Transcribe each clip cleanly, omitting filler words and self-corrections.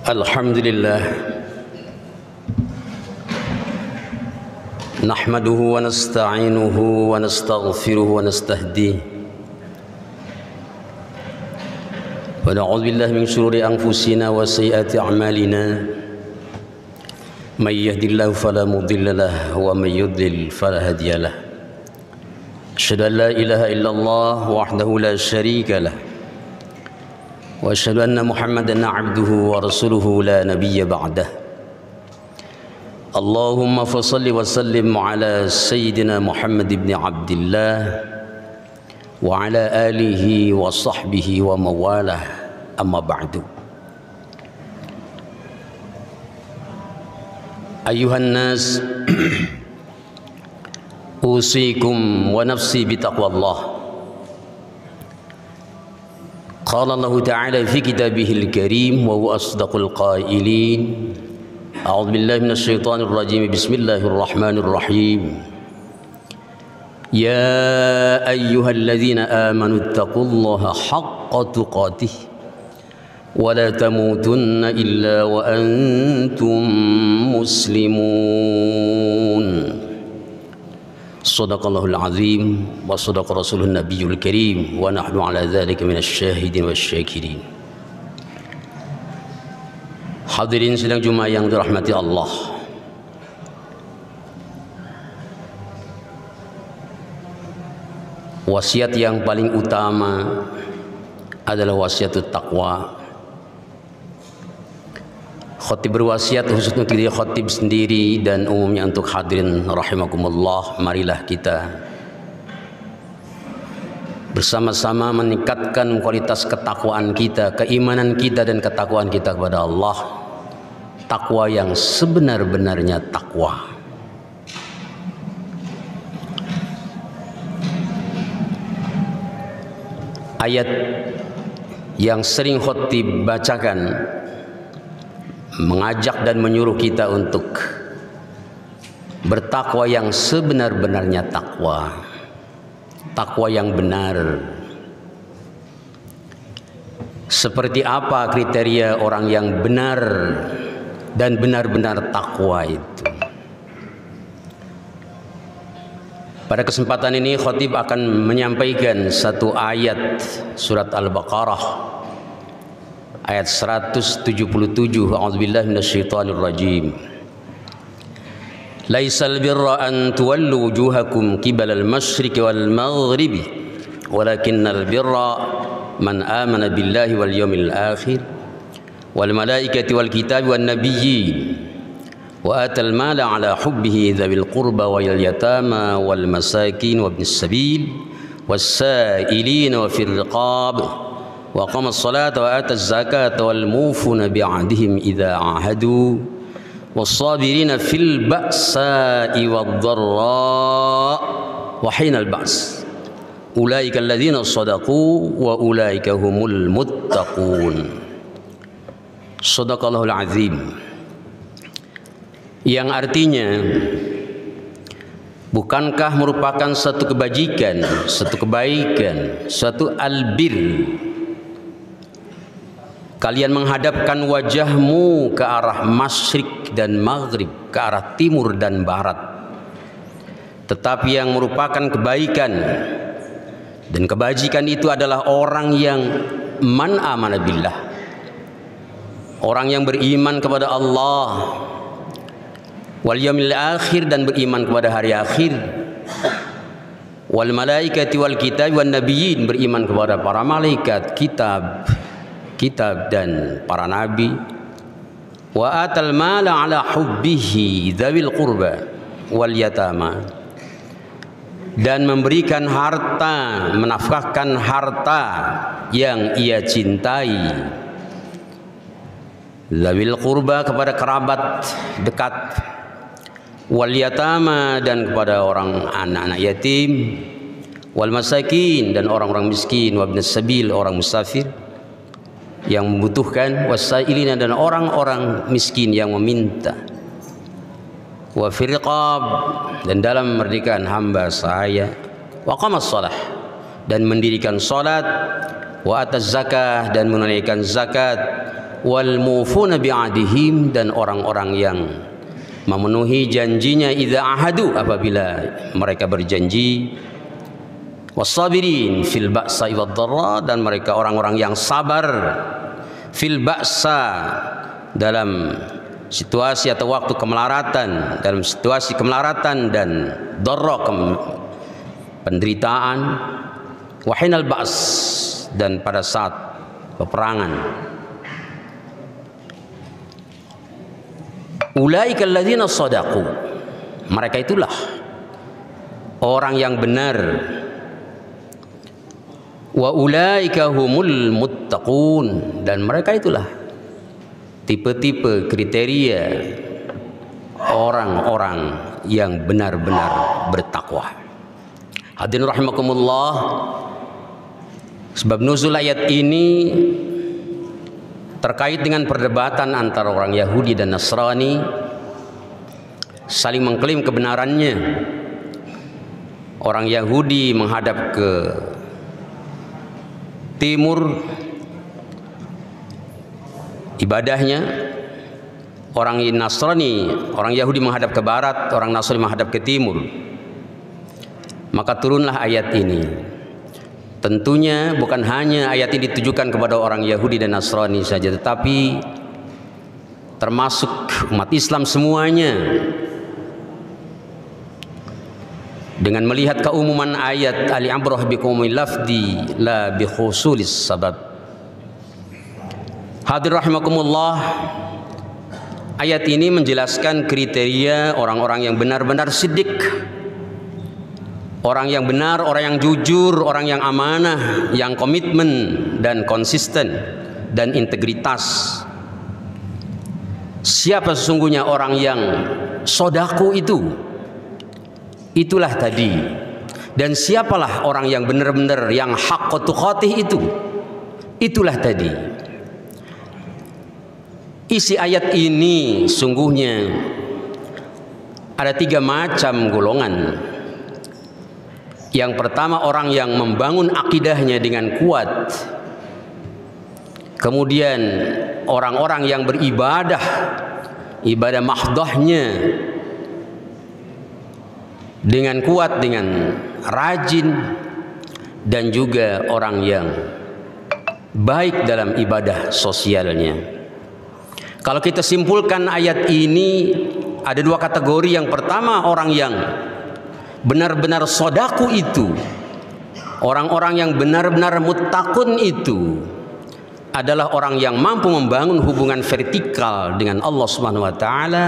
Alhamdulillah nahmaduhu wa nasta'inuhu wa nastaghfiruhu wa nastahdihi wa na'udzu billahi min shururi anfusina wa sayyiati a'malina may yahdihillahu fala mudilla lahu wa may yudlil fala hadiya lahu asyhadu an la ilaha illallah wahdahu la syarika lahu wa asyhadu anna Muhammadan 'abduhu wa rasuluhu la nabiyya ba'dah. Allahumma fashalli wa sallim ala sayyidina Muhammad ibn Abdillah wa ala alihi wa sahbihi wa mawalah, amma ba'du. Ayuhan nas usikum wa nafsi bitaqwallah. Qala Allah Ta'ala fi kitabihil karim wa huwa asdaqul qailin. A'udzu billahi minasy syaithanir rajim. Bismillahirrahmanirrahim. Ya ayyuhalladzina amanu taqullaha haqqa tuqatih wa la tamutunna illa wa antum muslimun. Shadaqallahul azim wa shadaqa rasulun nabiyul karim wa nahnu ala dzalika minasy syahidin wasyakirin. Hadirin sidang Jumat yang dirahmati Allah. Wasiat yang paling utama adalah wasiatut taqwa. Khatib berwasiat khusus untuk diri khatib sendiri dan umumnya untuk hadirin rahimakumullah, marilah kita bersama-sama meningkatkan kualitas ketakwaan kita, keimanan kita dan ketakwaan kita kepada Allah. Takwa yang sebenar-benarnya takwa. Ayat yang sering khatib bacakan mengajak dan menyuruh kita untuk bertakwa yang sebenar-benarnya takwa. Takwa yang benar. Seperti apa kriteria orang yang benar dan benar-benar takwa itu? Pada kesempatan ini khatib akan menyampaikan satu ayat surat Al-Baqarah ayat 177. A'udzubillahi minasyaitonir rajim. Laisal birra an tuwallu wujuhakum qibalal masyriqi wal maghribi walakinnal birra man amana billahi wal yawmil akhir wal malaikati wal kitabi wan nabiyyin wa atal mala ala hubbihi dzawil qurba wal yatama wal masakin wabnis sabil was sa'ilin wa fil riqab wa qama as-salata wa ata az-zakata wal mufuna bi'ahdihim idza 'ahadu was-sabirina fil ba'sa'i wad-dharra wa hinal ba's ulaika alladzina shadaqu wa ulaika humul muttaqun. Shadaqallahul azim. Yang artinya, bukankah merupakan satu kebajikan, satu kebaikan, suatu albir kalian menghadapkan wajahmu ke arah masyrik dan maghrib, ke arah timur dan barat. Tetapi yang merupakan kebaikan dan kebajikan itu adalah orang yang man amana billah, orang yang beriman kepada Allah, wal yaumil akhir, dan beriman kepada hari akhir, wal malaikati wal kitab wan nabiyyin, beriman kepada para malaikat, kitab dan para nabi, wa atal mala ala hubbihi dzawil qurba wal yatama, dan memberikan harta, menafkahkan harta yang ia cintai, dzawil qurba, kepada kerabat dekat, wal yatama, dan kepada orang anak-anak yatim, wal masakin, dan orang-orang miskin, wabnis sabil, orang musafir yang membutuhkan, wasailina, dan orang-orang miskin yang meminta, wa fil riqab, dan dalam memerdekakan hamba saya, wa qamas shalah, dan mendirikan salat, wa ataz zakah, dan menunaikan zakat, wal mufuna bi'adihim, dan orang-orang yang memenuhi janjinya idza ahadu, apabila mereka berjanji, wassabirin fil ba'sa wad dharra, dan mereka orang-orang yang sabar fil ba'sa, dalam situasi atau waktu kemelaratan, dalam situasi kemelaratan, dan dharra penderitaan, wa hinal ba's, dan pada saat peperangan. Ulaikal ladzina shadaqu, mereka itulah orang yang benar. Wa ulaika humul muttaqun, dan mereka itulah tipe-tipe kriteria orang-orang yang benar-benar bertakwa. Hadirin rahimakumullah, sebab nuzul ayat ini terkait dengan perdebatan antara orang Yahudi dan Nasrani, saling mengklaim kebenarannya. Orang Yahudi menghadap ke timur ibadahnya, orang Nasrani, orang Yahudi menghadap ke barat, orang Nasrani menghadap ke timur. Maka turunlah ayat ini. Tentunya bukan hanya ayat ini ditujukan kepada orang Yahudi dan Nasrani saja, tetapi termasuk umat Islam semuanya. Dengan melihat keumuman ayat al-ibrah biqaumil lafdi la bi khusulis sabab. Hadir rahimakumullah, ayat ini menjelaskan kriteria orang-orang yang benar-benar siddiq, orang yang benar, orang yang jujur, orang yang amanah, yang komitmen dan konsisten dan integritas. Siapa sesungguhnya orang yang sodaku itu? Itulah tadi. Dan siapalah orang yang benar-benar yang haqqa tuqatih itu? Itulah tadi. Isi ayat ini sungguhnya ada 3 macam golongan. Yang pertama, orang yang membangun akidahnya dengan kuat. Kemudian orang-orang yang beribadah, ibadah mahdhahnya dengan kuat, dengan rajin, dan juga orang yang baik dalam ibadah sosialnya. Kalau kita simpulkan ayat ini, ada 2 kategori. Yang pertama, orang yang benar-benar sodaku itu, orang-orang yang benar-benar muttaqun itu adalah orang yang mampu membangun hubungan vertikal dengan Allah Subhanahu wa taala,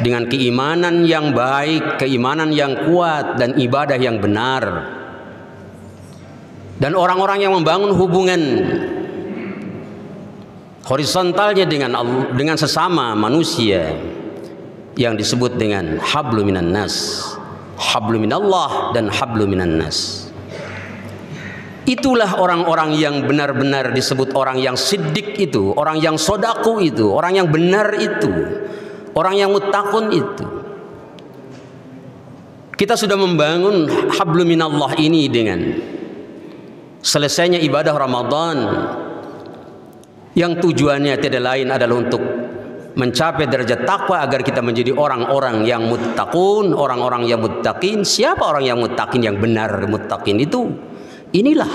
dengan keimanan yang baik, keimanan yang kuat, dan ibadah yang benar. Dan orang-orang yang membangun hubungan horizontalnya dengan sesama manusia, yang disebut dengan hablu minan nas, hablu minallah dan hablu minan nas. Itulah orang-orang yang benar-benar disebut orang yang siddiq itu, orang yang sodaku itu, orang yang benar itu, orang yang muttaqun itu. Kita sudah membangun hablu minallah ini dengan selesainya ibadah Ramadan, yang tujuannya tidak lain adalah untuk mencapai derajat takwa agar kita menjadi orang-orang yang muttaqun, orang-orang yang muttaqin. Siapa orang yang muttaqin, yang benar muttaqin itu? Inilah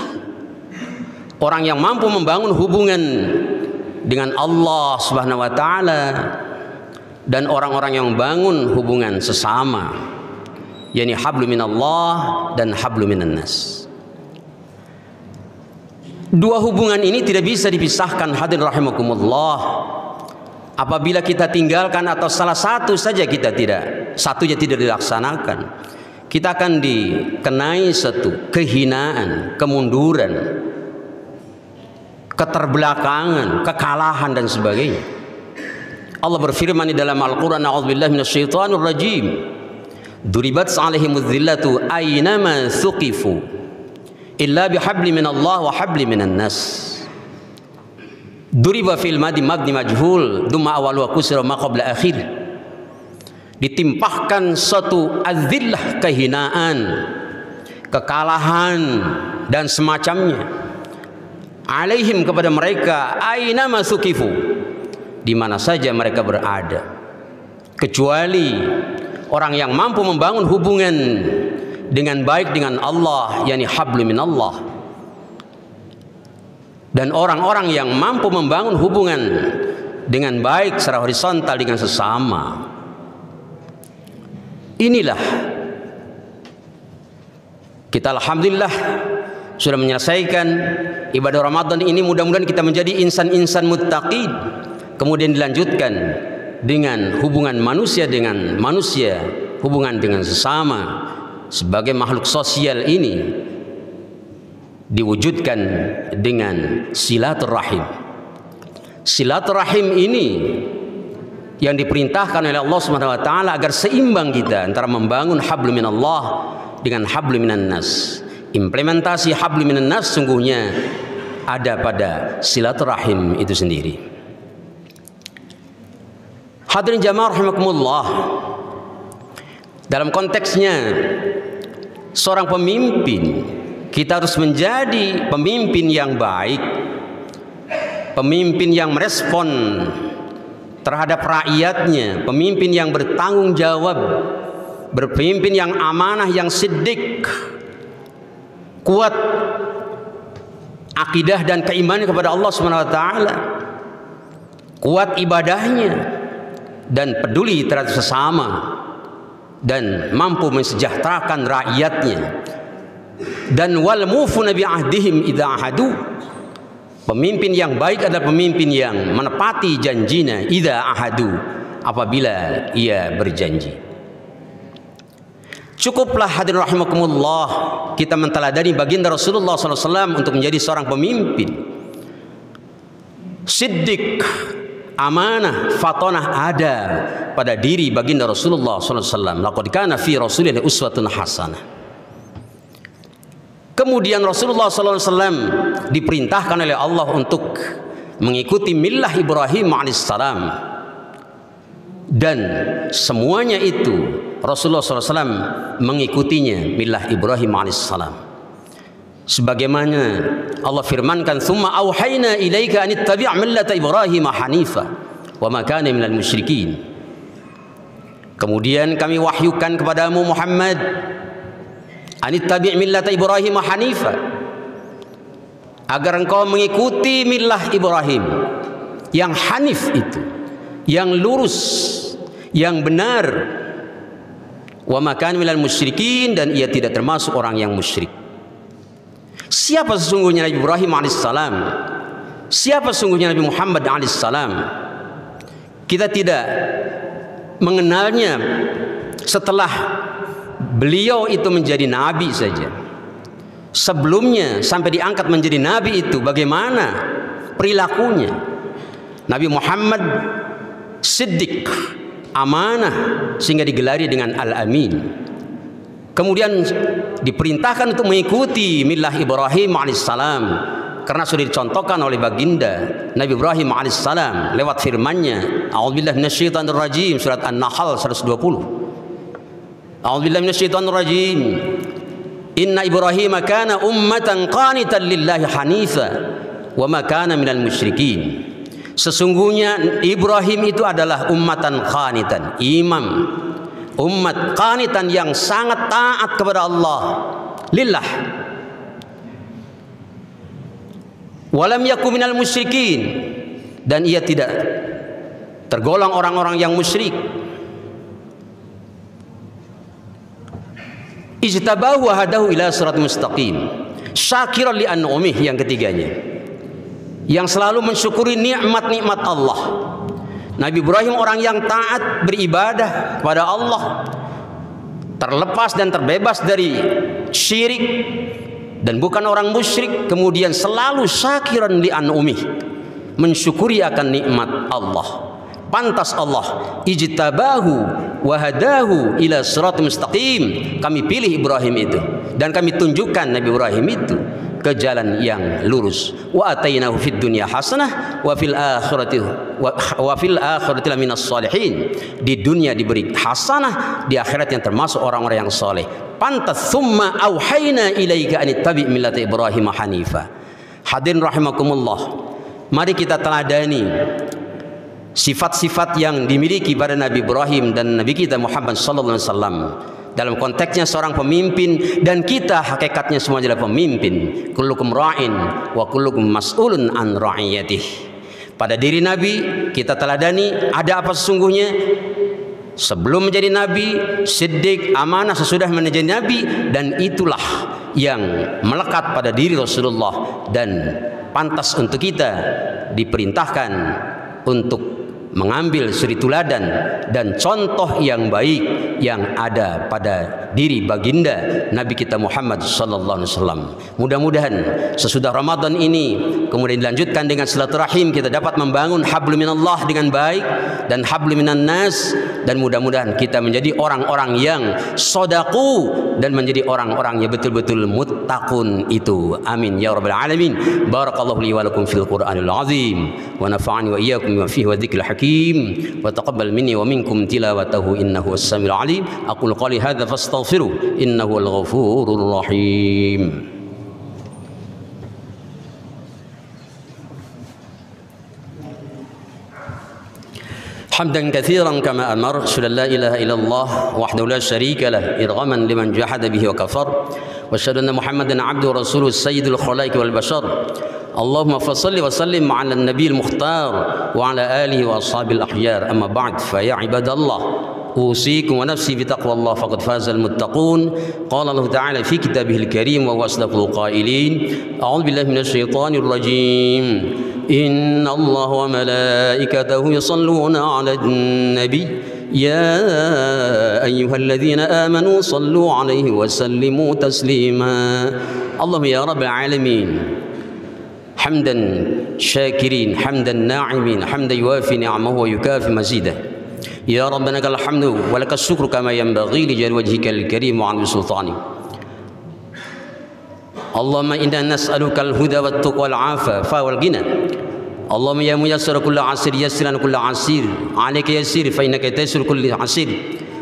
orang yang mampu membangun hubungan dengan Allah Subhanahu wa taala, dan orang-orang yang membangun hubungan sesama, yakni hablu minallah dan hablu minan nas. 2 hubungan ini tidak bisa dipisahkan, hadirin rahimakumullah. Apabila kita tinggalkan atau salah satu saja satunya tidak dilaksanakan, kita akan dikenai satu kehinaan, kemunduran, keterbelakangan, kekalahan, dan sebagainya. Allah berfirman di dalam Al-Quran, a'udzubillahi minasyaitonir rajim, duribat 'alaihimudz zillatu aynama thuqifu illa bihabli minallah wa habli minan nas. Duriba fil madi mabni majhul dumma awal wa kusra ma qabla akhir. Ditimpahkan suatu azillah, kehinaan, kekalahan, dan semacamnya alaihim kepada mereka aina masukifu, di mana saja mereka berada, kecuali orang yang mampu membangun hubungan dengan baik dengan Allah, yakni hablum minallah, dan orang-orang yang mampu membangun hubungan dengan baik secara horizontal dengan sesama. Inilah kita alhamdulillah sudah menyelesaikan ibadah Ramadan ini. Mudah-mudahan kita menjadi insan-insan muttaqin. Kemudian dilanjutkan dengan hubungan manusia dengan manusia, hubungan dengan sesama. Sebagai makhluk sosial ini diwujudkan dengan silaturahim. Silaturahim ini yang diperintahkan oleh Allah Subhanahu wa taala agar seimbang kita antara membangun hablum minallah dengan hablum minan nas. Implementasi hablum minan nas sungguhnya ada pada silaturahim itu sendiri. Hadirin jamaah rahimakumullah, dalam konteksnya seorang pemimpin, kita harus menjadi pemimpin yang baik, pemimpin yang merespon terhadap rakyatnya, pemimpin yang bertanggung jawab, berpemimpin yang amanah, yang siddiq, kuat akidah dan keimanan kepada Allah Subhanahu wa taala, kuat ibadahnya dan peduli terhadap sesama dan mampu mensejahterakan rakyatnya. Dan wal mufuna bi ahdihim idza ahadu, pemimpin yang baik adalah pemimpin yang menepati janjinya idza ahadu, apabila ia berjanji. Cukuplah hadirin rahimakumullah kita menteladani baginda Rasulullah SAW untuk menjadi seorang pemimpin siddiq, amanah, fatonah ada pada diri baginda Rasulullah SAW. Laqad kana fi Rasulillah uswatun hasanah. Kemudian Rasulullah SAW diperintahkan oleh Allah untuk mengikuti millah Ibrahim alaihissalam, dan semuanya itu Rasulullah SAW mengikutinya millah Ibrahim alaihissalam. Sebagaimana Allah firmankan, "Tsumma auhayna ilaika an ittabi' millata Ibrahim hanifa wa ma kana minal musyrikin." Kemudian kami wahyukan kepadamu Muhammad, anittabi' millata Ibrahim hanifa, agar engkau mengikuti millah Ibrahim yang hanif itu, yang lurus, yang benar. Wa ma kana minal musyrikin, dan ia tidak termasuk orang yang musyrik. Siapa sesungguhnya Nabi Ibrahim alaihissalam? Siapa sesungguhnya Nabi Muhammad alaihissalam? Kita tidak mengenalnya setelah beliau itu menjadi nabi saja. Sebelumnya sampai diangkat menjadi nabi itu bagaimana perilakunya? Nabi Muhammad siddiq, amanah, sehingga digelari dengan al-amin. Kemudian diperintahkan untuk mengikuti millah Ibrahim alaihissalam, karena sudah dicontohkan oleh baginda Nabi Ibrahim alaihissalam lewat firman-Nya, a'udzubillahi minasyaitonir rajim, surat An-Nahl 120. A'udzubillahi minasyaitonir rajim. Inna Ibrahim kana ummatan qanitan lillahi hanifa wa ma kana minal musyrikin. Sesungguhnya Ibrahim itu adalah ummatan qanitan, imam, umat qanitan yang sangat taat kepada Allah lillah, walam yakum minal musyrikin, dan ia tidak tergolong orang-orang yang musyrik. Ijtabahu wa hadahu ila siratal mustaqim, syakiran li an'umih, yang ketiganya, yang selalu mensyukuri nikmat-nikmat Allah. Nabi Ibrahim orang yang taat beribadah kepada Allah, terlepas dan terbebas dari syirik, dan bukan orang musyrik. Kemudian selalu syakiran li an'umih, mensyukuri akan nikmat Allah. Pantas Allah ijtabahu wa hadahu ila siratal mustaqim, kami pilih Ibrahim itu dan kami tunjukkan Nabi Ibrahim itu ke jalan yang lurus. Wa atainahu fid dunya hasanah wa fil akhirati laminas sholihin, di dunia diberi hasanah, di akhirat yang termasuk orang-orang yang soleh. Pantas summa auhayna ilaika an ittabi' millata Ibrahim hanifa, Hadirin rahimakumullah, mari kita teladani sifat-sifat yang dimiliki pada Nabi Ibrahim dan Nabi kita Muhammad sallallahu alaihi wasallam dalam konteksnya seorang pemimpin, dan kita hakikatnya semua adalah pemimpin. Kullukum ra'in wa kullukum mas'ulun an ra'iyatih. Pada diri Nabi kita teladani ada apa sesungguhnya. Sebelum menjadi Nabi, siddiq, amanah sesudah menjadi Nabi, dan itulah yang melekat pada diri Rasulullah dan pantas untuk kita diperintahkan untuk mengambil suri tuladan dan contoh yang baik yang ada pada diri baginda Nabi kita Muhammad sallallahu alaihi wasallam. Mudah-mudahan sesudah Ramadan ini kemudian dilanjutkan dengan silaturahim, kita dapat membangun hablum minallah dengan baik dan hablum minan nas, dan mudah-mudahan kita menjadi orang-orang yang sodaku dan menjadi orang-orang yang betul-betul muttaqun itu. Amin ya rabbal alamin. Barakallahu li wa lakum fil Qur'anil azim wa nafa'ani wa iyyakum bima fihi wa dzikril hakim wa taqabbal minni wa minkum tilawatahu innahu as-sami'ul alim. Aqulu qali hadza fastaghfiruh innahu al-ghafurur rahim. حمدا كثيرا كما أمر، أشهد أن لا إله إلا الله وحده لا شريك له إرغاما لمن جحد به وكفر، وأشهد أن محمدا عبده ورسوله السيد الخلائق والبشر. اللهم فصل وسلم على النبي المختار وعلى آله وأصحابه الأخيار. أما بعد، فيا عباد الله أوصيكم ونفسي بتقوى الله فقد فاز المتقون. قال الله تعالى في كتابه الكريم وهو أصدق القائلين: أعوذ بالله من الشيطان الرجيم، إن الله وملائكته يصلون على النبي يا أيها الذين آمنوا صلوا عليه وسلموا تسليما. اللهم يا رب العالمين حمدا شاكرين، حمدا ناعمين، حمدا يوافي نعمه ويكافي مزيده. يا ربنا لك الحمد ولك الشكر كما ينبغي لجلال وجهك الكريم وعظيم سلطانك. اللهم إنا نسألك الهدى والتقى والعافى والغنى. اللهم يا ميسر كل عسير يسر لنا كل عسير، عليك يسير فإنك تيسر كل عسير.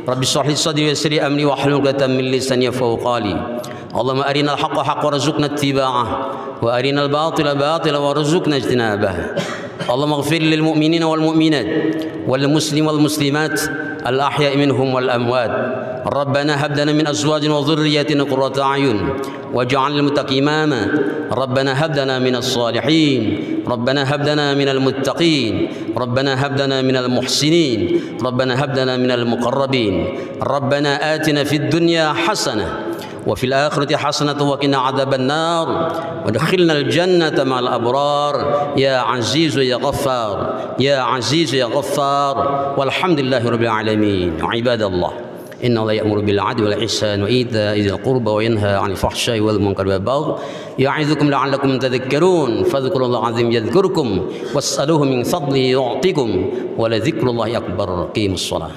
رب اشرح لي صدري ويسر لي أمري واحلل عقدة من لساني يفقهوا قولي. اللهم أرنا الحق حقا وارزقنا اتباعه، وأرنا الباطل باطلا وارزقنا اجتنابه. اللهم اغفر للمؤمنين والمؤمنات والمسلمين والمسلمات الأحياء منهم والأموات. ربنا هب لنا من أزواجنا وذرياتنا قرة أعين واجعلنا للمتقين إماما. ربنا هب لنا من الصالحين، ربنا هب لنا من المتقين، ربنا هب لنا من المحسنين، ربنا هب لنا من المقربين. ربنا آتنا في الدنيا حسنة وفي الآخرة حسنة وقنا عذاب النار وادخلنا الجنة مع الأبرار يا عزيز يا غفار، يا عزيز يا غفار. والحمد لله رب العالمين. عباد الله، إن الله يأمر بالعدل والإحسان وإيتاء ذي القربى وينهى عن الفحشاء والمنكر والبغي يعظكم لعلكم تذكرون. فاذكروا الله العظيم يذكركم واسألوه من فضله يعطكم ولذكر الله أكبر. قيموا الصلاة.